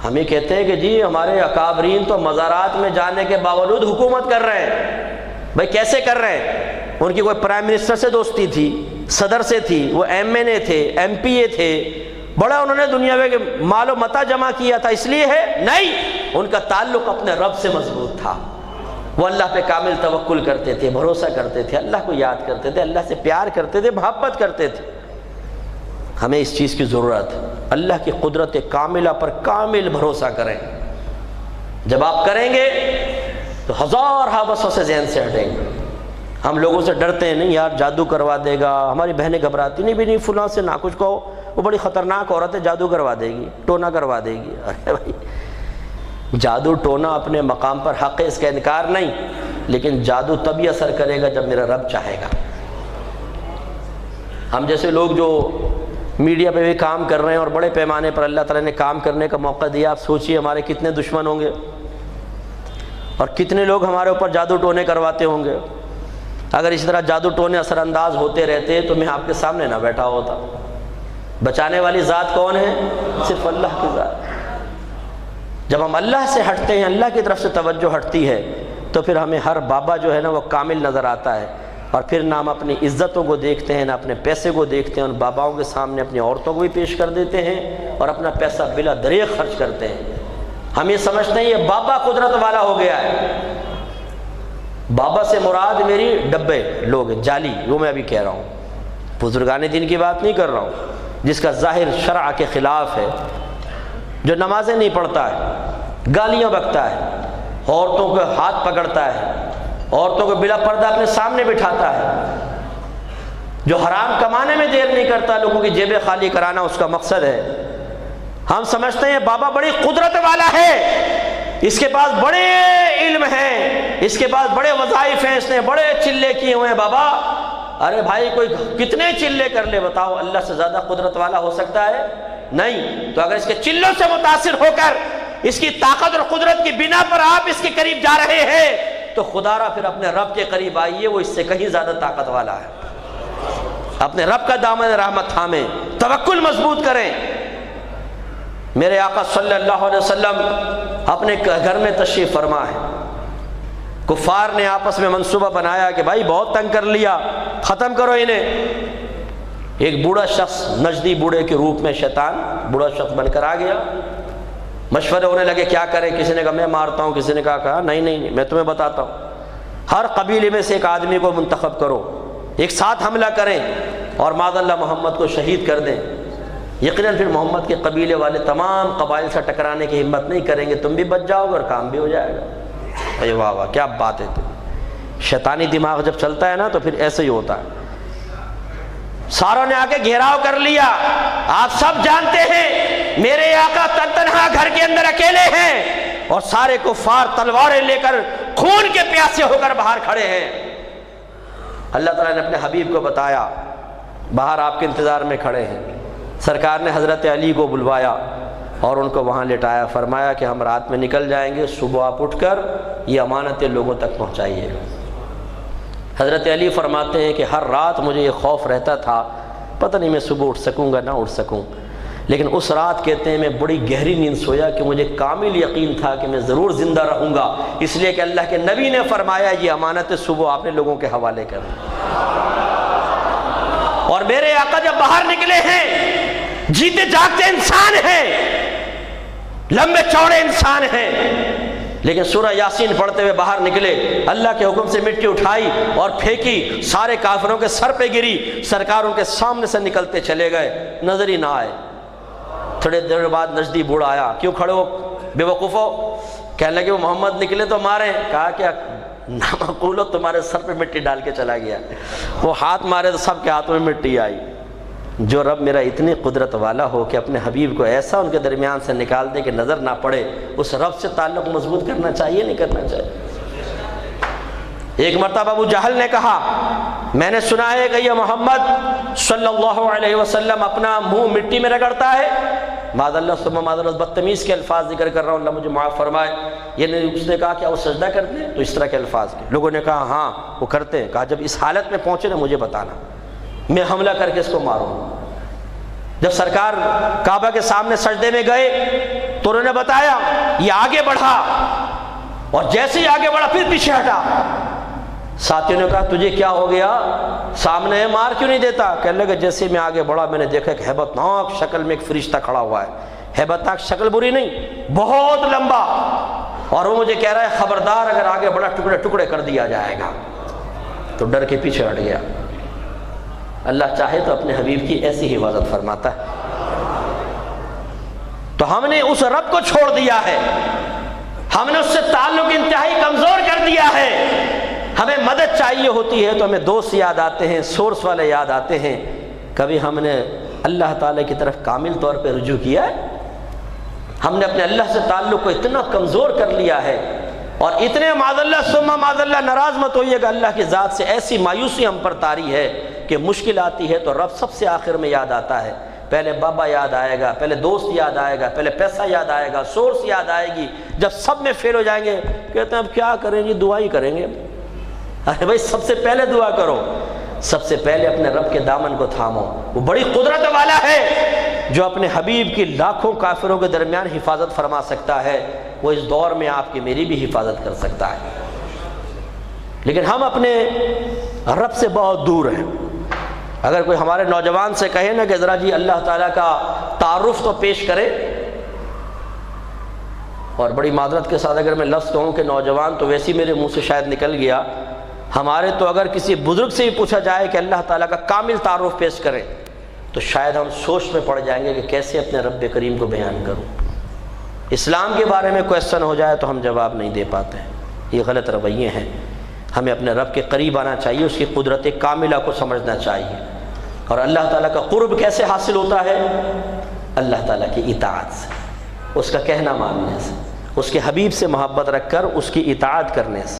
ہم یہ کہتے ہیں کہ جی ہمارے اکابرین تو مزارات میں جانے کے باوجود حکومت کر رہے ہیں۔ بھائی کیسے کر رہے ہیں؟ ان کی کوئی پرائم منسٹر سے دوستی تھی، صدر سے تھی، وہ ایم این اے تھے، ایم پی اے تھے، بڑا انہوں نے دنیا میں مال و متاع جمع کیا تھا اس لیے ہے؟ نہیں، ان کا تعلق اپنے رب سے مضبوط تھا۔ وہ اللہ پہ کامل توکل کرتے تھے، بھروسہ کرتے تھے، اللہ کو یاد کرتے تھے، اللہ سے پیار کرتے تھے، محبت کرتے تھے۔ ہمیں اس چیز کی ضرورت ہے، اللہ کی قدرت کاملہ پر کامل بھروسہ کریں۔ جب آپ کریں گے تو ہزار وسوسے ذہن سے ہٹیں گے۔ ہم لوگوں سے ڈرتے ہیں، نہیں یار جادو کروا دے گا، ہماری بہنیں گھبراتی، نہیں بھی نہیں فلاں سے نہ کچھ کہو، وہ بڑی خطرناک عورت ہے، جادو کروا دے گی، ٹونا کروا دے گی۔ ارے بھائی جادو ٹونا اپنے مقام پر حق ہے، اس کا انکار نہیں، لیکن جادو تبھی اثر کرے گا جب میرا رب چاہے گا۔ ہم جیسے لوگ جو میڈیا پہ بھی کام کر رہے ہیں اور بڑے پیمانے پر اللہ تعالیٰ نے کام کرنے کا موقع دیا، آپ سوچئے ہمارے کتنے دشمن ہوں گے اور کتنے لوگ ہمارے اوپر جادو ٹونے کرواتے ہوں گے۔ اگر اس طرح جادو ٹونے اثر انداز ہوتے رہتے تو میں آپ کے سامنے نہ بیٹھا ہوتا۔ بچانے والی ذات کون ہے؟ صرف اللہ کی ذات۔ جب ہم اللہ سے ہٹتے ہیں، اللہ کی طرف سے توجہ ہٹتی ہے، تو پھر ہمیں ہر بابا جو ہے نا وہ کامل نظر آتا ہے، اور پھر نہ ہم اپنی عزتوں کو دیکھتے ہیں، نہ اپنے پیسے کو دیکھتے ہیں، ان باباؤں کے سامنے اپنی عورتوں کو بھی پیش کر دیتے ہیں اور اپنا پیسہ بلا دریغ خرچ کرتے ہیں۔ ہم یہ سمجھتے ہیں یہ بابا قدرت والا ہو گیا ہے۔ بابا سے مراد میری ڈبے لوگ ہیں، جعلی، وہ میں ابھی کہہ رہا ہوں، بزرگان دین کی بات نہیں کر رہا ہوں، جس کا ظاہر شرع کے خلاف ہے، جو نمازیں نہیں پڑھتا ہے، گالیاں بکتا ہے، عورتوں کو ہاتھ پکڑتا ہے، عورتوں کو بلا پردہ اپنے سامنے بٹھاتا ہے، جو حرام کمانے میں دیر نہیں کرتا، لوگوں کی جیبیں خالی کرانا اس کا مقصد ہے۔ ہم سمجھتے ہیں بابا بڑی قدرت والا ہے، اس کے پاس بڑے علم ہیں، اس کے پاس بڑے وظائف ہیں، اس نے بڑے چلے کیے ہوئے ہیں بابا۔ ارے بھائی کوئی کتنے چلے کر لے، بتاؤ اللہ سے زیادہ قدرت والا ہو سکتا ہے؟ نہیں۔ تو اگر اس کے چلوں سے متاثر ہو کر اس کی طاقت اور قدرت کی بنا پر آپ اس کے قریب جا رہے ہیں، تو خدا را پھر اپنے رب کے قریب آئیے، وہ اس سے کہیں زیادہ طاقت والا ہے۔ اپنے رب کا دامن رحمت تھامیں، توکل مضبوط کریں۔ میرے آقا صلی اللہ علیہ وسلم اپنے گھر میں تشریف فرما ہے، کفار نے آپس میں منصوبہ بنایا کہ بھائی بہت تنگ کر لیا، ختم کرو انہیں۔ ایک بوڑھا شخص، نجدی بوڑھے کے روپ میں شیطان بوڑھا شخص بن کر آ گیا، مشورے ہونے لگے کیا کریں، کسی نے کہا میں مارتا ہوں، کسی نے کہا نہیں نہیں میں تمہیں بتاتا ہوں، ہر قبیلے میں سے ایک آدمی کو منتخب کرو، ایک ساتھ حملہ کریں اور معاذ اللہ محمد کو شہید کر دیں۔ یقیناً پھر محمد کے قبیلے والے تمام قبائل سے ٹکرانے کی ہمت نہیں کریں گے، تم بھی بچ جاؤ گے اور کام بھی ہو جائے گا۔ اے واہ واہ کیا بات ہے! شیطانی دماغ جب چلتا ہے نا تو پھر ایسے ہی ہوتا ہے۔ ساروں نے آ کے گھیراؤ کر لیا، آپ سب جانتے ہیں میرے آقا تنہا گھر کے اندر اکیلے ہیں اور سارے کفار تلواریں لے کر خون کے پیاسے ہو کر باہر کھڑے ہیں۔ اللہ تعالیٰ نے اپنے حبیب کو بتایا، باہر آپ کے انتظار میں کھڑے ہیں۔ سرکار نے حضرت علی کو بلوایا اور ان کو وہاں لٹایا، فرمایا کہ ہم رات میں نکل جائیں گے، صبح آپ اٹھ کر یہ امانتیں لوگوں تک پہنچائیے گا۔ حضرت علی فرماتے ہیں کہ ہر رات مجھے یہ خوف رہتا تھا، پتہ نہیں میں صبح اٹھ سکوں گا نہ اٹھ سکوں، لیکن اس رات کہتے ہیں میں بڑی گہری نیند سویا کہ مجھے کامل یقین تھا کہ میں ضرور زندہ رہوں گا، اس لیے کہ اللہ کے نبی نے فرمایا یہ امانتیں صبح آپ نے لوگوں کے حوالے کر دی۔ اور میرے آقا جب باہر نکلے ہیں، جیتے جاگتے انسان ہیں، لمبے چوڑے انسان ہیں، لیکن سورہ یاسین پڑھتے ہوئے باہر نکلے، اللہ کے حکم سے مٹی اٹھائی اور پھینکی، سارے کافروں کے سر پہ گری، سرکار ان کے سامنے سے نکلتے چلے گئے، نظر ہی نہ آئے۔ تھوڑے دیر بعد نجدی بوڑھا آیا، کیوں کھڑے ہو بے وقوفو؟ کہنے لگے وہ محمد نکلے تو مارے۔ کہا کیا نامعقول ہو، تمہارے سر پہ مٹی ڈال کے چلا گیا۔ وہ ہاتھ مارے تو سب کے ہاتھوں میں مٹی آئی۔ جو رب میرا اتنی قدرت والا ہو کہ اپنے حبیب کو ایسا ان کے درمیان سے نکال دے کہ نظر نہ پڑے، اس رب سے تعلق مضبوط کرنا چاہیے نہیں کرنا چاہیے؟ ایک مرتبہ ابو جہل نے کہا میں نے سنا ہے کہ یہ محمد صلی اللہ علیہ وسلم اپنا منہ مٹی میں رگڑتا ہے۔ معاذ اللہ ثم معاذ اللہ، بدتمیز کے الفاظ ذکر کر رہا ہوں، اللہ مجھے معاف فرمائے۔ اس نے کہا کیا وہ سجدہ کرتے ہیں؟ تو اس طرح کے الفاظ کے لوگوں نے کہا ہاں وہ کرتے ہیں۔ کہا جب اس حالت میں پہنچے نا مجھے بتانا، میں حملہ کر کے اس کو ماروں۔ جب سرکار کعبہ کے سامنے سجدے میں گئے تو انہوں نے بتایا یہ آگے بڑھا، اور جیسے ہی آگے بڑھا پھر پیچھے ہٹا۔ ساتھیوں نے کہا تجھے کیا ہو گیا، سامنے ہے مار کیوں نہیں دیتا؟ کہنے لگا جیسے میں آگے بڑھا میں نے دیکھا کہ ہیبت ناک شکل میں ایک فرشتہ کھڑا ہوا ہے، ہیبت ناک شکل بری نہیں، بہت لمبا، اور وہ مجھے کہہ رہا ہے خبردار اگر آگے بڑھا ٹکڑے ٹکڑے کر دیا جائے گا۔ تو ڈر کے پیچھے ہٹ گیا۔ اللہ چاہے تو اپنے حبیب کی ایسی حفاظت فرماتا ہے۔ تو ہم نے اس رب کو چھوڑ دیا ہے، ہم نے اس سے تعلق انتہائی کمزور کر دیا ہے۔ ہمیں مدد چاہیے ہوتی ہے تو ہمیں دوست یاد آتے ہیں، سورس والے یاد آتے ہیں۔ کبھی ہم نے اللہ تعالیٰ کی طرف کامل طور پہ رجوع کیا ہے؟ ہم نے اپنے اللہ سے تعلق کو اتنا کمزور کر لیا ہے، اور اتنے معاذ اللہ ثم معاذ اللہ ناراض مت ہوئیے گا، اللہ کی ذات سے ایسی مایوسی ہم پر طاری ہے کہ مشکل آتی ہے تو رب سب سے آخر میں یاد آتا ہے۔ پہلے بابا یاد آئے گا، پہلے دوست یاد آئے گا، پہلے پیسہ یاد آئے گا، سورس یاد آئے گی۔ جب سب میں فیل ہو جائیں گے کہتے ہیں اب کیا کریں جی، دعا ہی کریں گے۔ ارے بھائی سب سے پہلے دعا کرو، سب سے پہلے اپنے رب کے دامن کو تھامو۔ وہ بڑی قدرت والا ہے جو اپنے حبیب کی لاکھوں کافروں کے درمیان حفاظت فرما سکتا ہے، وہ اس دور میں آپ کی میری بھی حفاظت کر سکتا ہے۔ لیکن ہم اپنے رب سے بہت دور ہیں۔ اگر کوئی ہمارے نوجوان سے کہے نا کہ ذرا جی اللہ تعالیٰ کا تعارف تو پیش کرے، اور بڑی معذرت کے ساتھ اگر میں لفظ کہوں کہ نوجوان تو ویسے ہی میرے منہ سے شاید نکل گیا، ہمارے تو اگر کسی بزرگ سے ہی پوچھا جائے کہ اللہ تعالیٰ کا کامل تعارف پیش کریں تو شاید ہم سوچ میں پڑ جائیں گے کہ کیسے اپنے رب کریم کو بیان کروں۔ اسلام کے بارے میں کویسچن ہو جائے تو ہم جواب نہیں دے پاتے ہیں۔ یہ غلط رویے ہیں۔ ہمیں اپنے رب کے قریب آنا چاہیے، اس کی قدرت کاملہ کو سمجھنا چاہیے۔ اور اللہ تعالیٰ کا قرب کیسے حاصل ہوتا ہے؟ اللہ تعالیٰ کی اطاعت سے، اس کا کہنا ماننے سے، اس کے حبیب سے محبت رکھ کر اس کی اطاعت کرنے سے۔